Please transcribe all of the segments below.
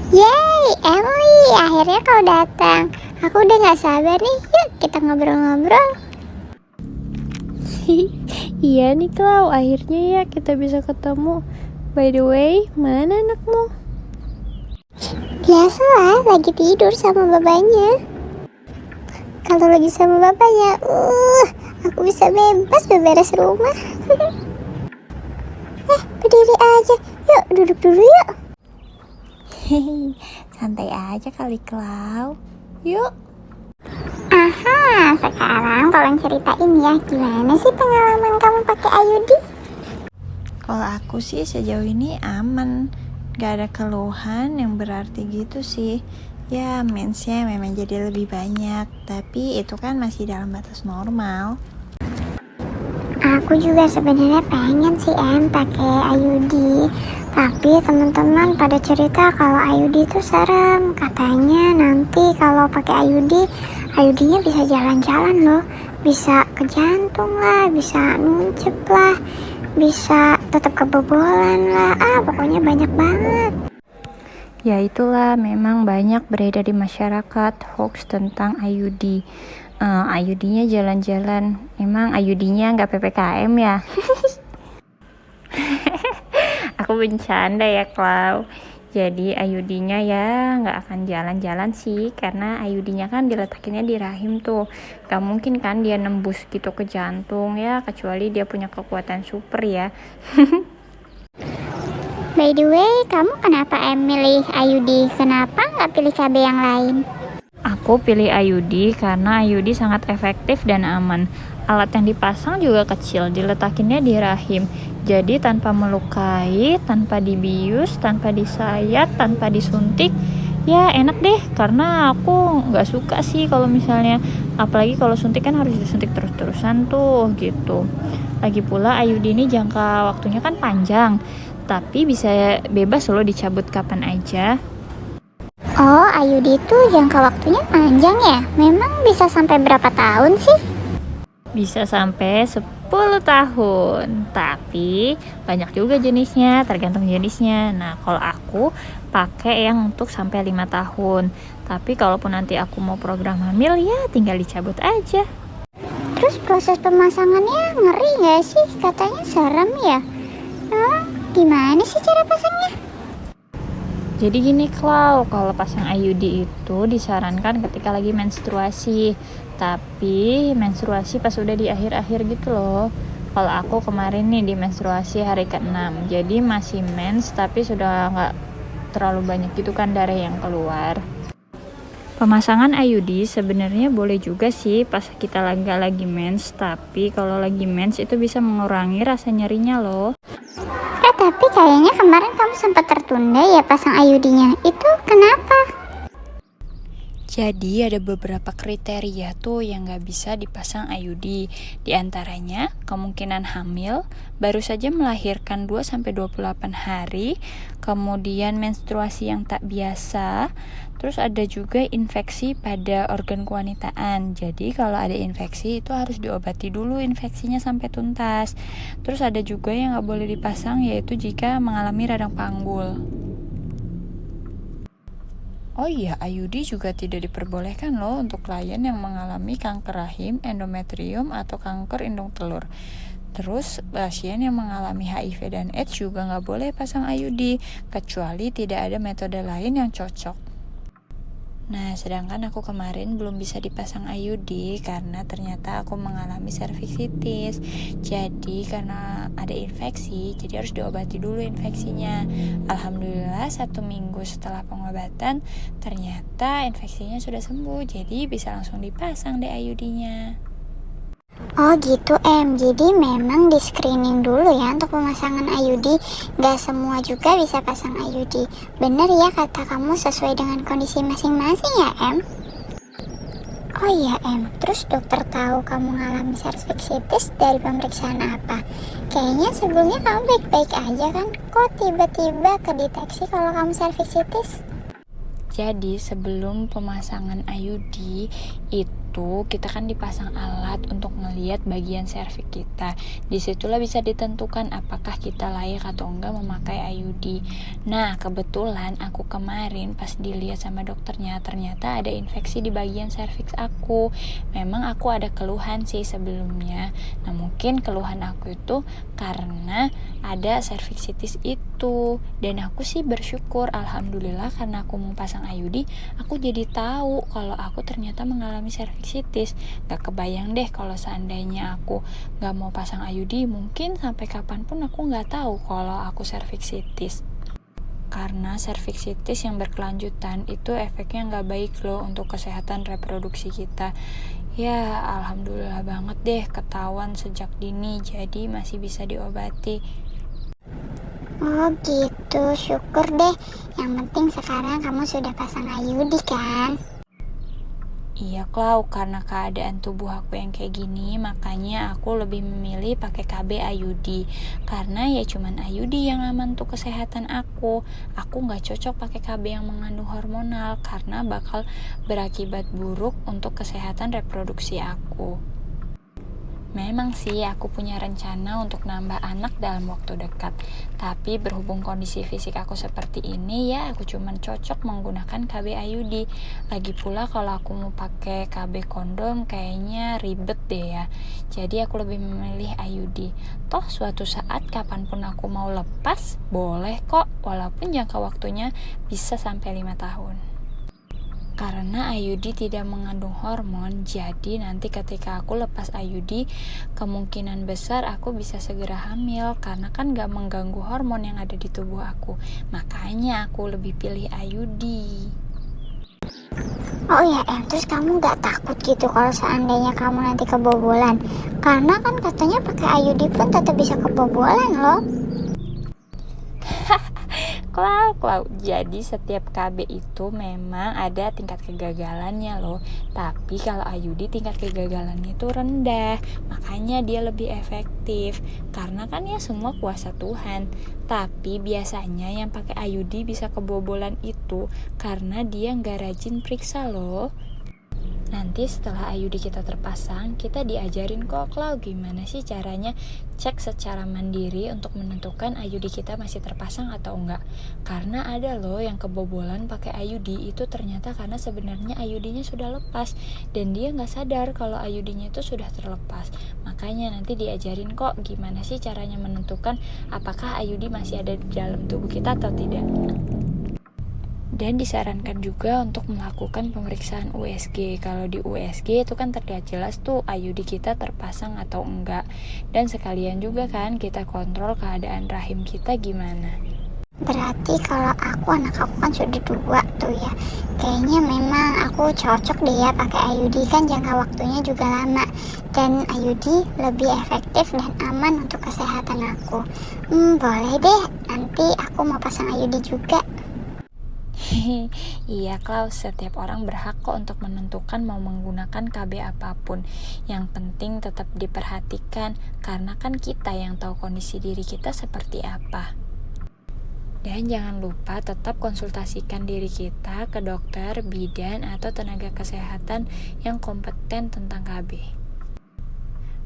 Yeay, Emily, akhirnya kau datang. Aku udah gak sabar nih, yuk kita ngobrol-ngobrol. Iya nih Klau, akhirnya ya kita bisa ketemu. By the way, mana anakmu? Biasalah, lagi tidur sama bapaknya. Kalau lagi sama bapaknya, aku bisa bebas beberes rumah. Berdiri aja, yuk duduk dulu yuk. Hehehe, santai aja kali Klau. Yuk. Aha, sekarang tolong ceritain ya, gimana sih pengalaman kamu pakai IUD? Kalau aku sih sejauh ini aman, gak ada keluhan yang berarti gitu sih. Ya mensnya memang jadi lebih banyak, tapi itu kan masih dalam batas normal. Aku juga sebenarnya pengen sih pakai IUD, tapi teman-teman pada cerita kalau IUD itu serem. Katanya nanti kalau pakai IUD-nya bisa jalan-jalan loh, bisa ke jantung lah, bisa nuncep lah, bisa tetap kebobolan lah, pokoknya banyak banget. Ya itulah, memang banyak beredar di masyarakat hoax tentang IUD. IUD-nya jalan-jalan. Emang IUD-nya nggak PPKM ya? Aku bercanda ya, Klau. Jadi IUD-nya ya nggak akan jalan-jalan sih, karena IUD-nya kan diletakinnya di rahim tuh. Gak mungkin kan dia nembus gitu ke jantung ya, kecuali dia punya kekuatan super ya. By the way, kamu kenapa milih IUD? Kenapa nggak pilih KB yang lain? Aku pilih IUD karena IUD sangat efektif dan aman. Alat yang dipasang juga kecil, diletakinnya di rahim. Jadi tanpa melukai, tanpa dibius, tanpa disayat, tanpa disuntik. Ya enak deh, karena aku nggak suka sih kalau misalnya, apalagi kalau suntik kan harus disuntik terus-terusan tuh gitu. Lagi pula IUD ini jangka waktunya kan panjang, tapi bisa bebas loh dicabut kapan aja. Oh, IUD itu jangka waktunya panjang ya? Memang bisa sampai berapa tahun sih? Bisa sampai 10 tahun, tapi banyak juga jenisnya, tergantung jenisnya. Nah, kalau aku pakai yang untuk sampai 5 tahun. Tapi kalaupun nanti aku mau program hamil, ya tinggal dicabut aja. Terus proses pemasangannya ngeri nggak sih? Katanya serem ya? Gimana sih cara pasangnya? Jadi gini Klau, kalau pasang IUD itu disarankan ketika lagi menstruasi. Tapi menstruasi pas udah di akhir-akhir gitu loh. Kalau aku kemarin nih di menstruasi hari ke-6, jadi masih mens tapi sudah nggak terlalu banyak gitu kan darah yang keluar. Pemasangan IUD sebenarnya boleh juga sih pas kita lagi mens, tapi kalau lagi mens itu bisa mengurangi rasa nyerinya loh. Tapi kayaknya kemarin kamu sempat tertunda ya pasang IUD-nya. Itu kenapa? Jadi ada beberapa kriteria tuh yang gak bisa dipasang IUD. Di antaranya kemungkinan hamil, baru saja melahirkan 2-28 hari, kemudian menstruasi yang tak biasa, terus ada juga infeksi pada organ kewanitaan. Jadi kalau ada infeksi itu harus diobati dulu infeksinya sampai tuntas. Terus ada juga yang gak boleh dipasang, yaitu jika mengalami radang panggul. Oh iya, IUD juga tidak diperbolehkan loh untuk klien yang mengalami kanker rahim, endometrium, atau kanker indung telur. Terus pasien yang mengalami HIV dan AIDS juga nggak boleh pasang IUD, kecuali tidak ada metode lain yang cocok. Nah, sedangkan aku kemarin belum bisa dipasang IUD karena ternyata aku mengalami cervicitis. Jadi karena ada infeksi, jadi harus diobati dulu infeksinya. Alhamdulillah 1 minggu setelah pengobatan, ternyata infeksinya sudah sembuh. Jadi bisa langsung dipasang deh IUD-nya. Oh gitu jadi memang di screening dulu ya untuk pemasangan IUD. Gak semua juga bisa pasang IUD. Bener ya kata kamu, sesuai dengan kondisi masing-masing ya Oh iya terus dokter tahu kamu mengalami cervicitis dari pemeriksaan apa? Kayaknya sebelumnya kamu baik-baik aja kan? Kok tiba-tiba kedeteksi kalau kamu cervicitis? Jadi sebelum pemasangan IUD itu itu kita kan dipasang alat untuk ngelihat bagian serviks kita. Disitulah bisa ditentukan apakah kita layak atau enggak memakai IUD. Nah, kebetulan aku kemarin pas dilihat sama dokternya, ternyata ada infeksi di bagian serviks aku. Memang aku ada keluhan sih sebelumnya. Nah, mungkin keluhan aku itu karena ada serviksitis itu. Dan aku sih bersyukur, alhamdulillah, karena aku mau pasang IUD, aku jadi tahu kalau aku ternyata mengalami serviksitis. Gak kebayang deh kalau seandainya aku gak mau pasang IUD, mungkin sampai kapanpun aku gak tahu kalau aku serviksitis. Karena serviksitis yang berkelanjutan itu efeknya gak baik loh untuk kesehatan reproduksi kita. Ya, alhamdulillah banget deh ketahuan sejak dini, jadi masih bisa diobati. Oh gitu, syukur deh. Yang penting sekarang kamu sudah pasang IUD kan? Iya, Klau, karena keadaan tubuh aku yang kayak gini, makanya aku lebih memilih pakai KB IUD. Karena ya cuman IUD yang aman untuk kesehatan aku. Aku nggak cocok pakai KB yang mengandung hormonal karena bakal berakibat buruk untuk kesehatan reproduksi aku. Memang sih aku punya rencana untuk nambah anak dalam waktu dekat. Tapi berhubung kondisi fisik aku seperti ini, ya aku cuman cocok menggunakan KB IUD. Lagi pula kalau aku mau pakai KB kondom kayaknya ribet deh ya. Jadi aku lebih memilih IUD. Toh suatu saat kapanpun aku mau lepas, boleh kok, walaupun jangka waktunya bisa sampai 5 tahun. Karena IUD tidak mengandung hormon, jadi nanti ketika aku lepas IUD, kemungkinan besar aku bisa segera hamil karena kan gak mengganggu hormon yang ada di tubuh aku. Makanya aku lebih pilih IUD. Oh ya terus kamu gak takut gitu kalau seandainya kamu nanti kebobolan? Karena kan katanya pakai IUD pun tetap bisa kebobolan loh. Klau. Jadi setiap KB itu memang ada tingkat kegagalannya loh. Tapi kalau IUD tingkat kegagalannya itu rendah. Makanya dia lebih efektif. Karena kan ya semua kuasa Tuhan. Tapi biasanya yang pakai IUD bisa kebobolan itu karena dia nggak rajin periksa loh. Nanti setelah IUD kita terpasang, kita diajarin kok Klau gimana sih caranya cek secara mandiri untuk menentukan IUD kita masih terpasang atau enggak. Karena ada loh yang kebobolan pakai IUD itu ternyata karena sebenarnya IUD-nya sudah lepas dan dia nggak sadar kalau IUD-nya itu sudah terlepas. Makanya nanti diajarin kok gimana sih caranya menentukan apakah IUD masih ada di dalam tubuh kita atau tidak. Dan disarankan juga untuk melakukan pemeriksaan USG. Kalau di USG itu kan terlihat jelas tuh IUD kita terpasang atau enggak. Dan sekalian juga kan kita kontrol keadaan rahim kita gimana. Berarti kalau anak aku kan sudah 2 tuh ya. Kayaknya memang aku cocok deh ya pakai IUD, kan jangka waktunya juga lama. Dan IUD lebih efektif dan aman untuk kesehatan aku. Boleh deh, nanti aku mau pasang IUD juga. Iya Klaus, setiap orang berhak kok untuk menentukan mau menggunakan KB apapun. Yang penting tetap diperhatikan karena kan kita yang tahu kondisi diri kita seperti apa. Dan jangan lupa tetap konsultasikan diri kita ke dokter, bidan, atau tenaga kesehatan yang kompeten tentang KB.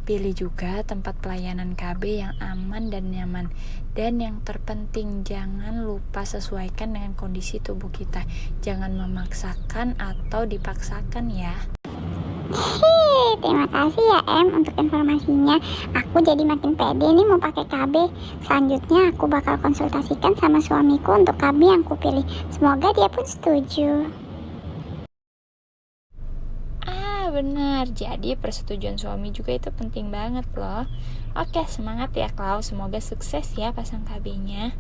Pilih juga tempat pelayanan KB yang aman dan nyaman. Dan yang terpenting, jangan lupa sesuaikan dengan kondisi tubuh kita. Jangan memaksakan atau dipaksakan ya. Terima kasih ya untuk informasinya. Aku jadi makin pede nih mau pakai KB. Selanjutnya aku bakal konsultasikan sama suamiku untuk KB yang aku pilih. Semoga dia pun setuju. Benar, jadi persetujuan suami juga itu penting banget loh. Oke, semangat ya Klaus, semoga sukses ya pasang KB-nya.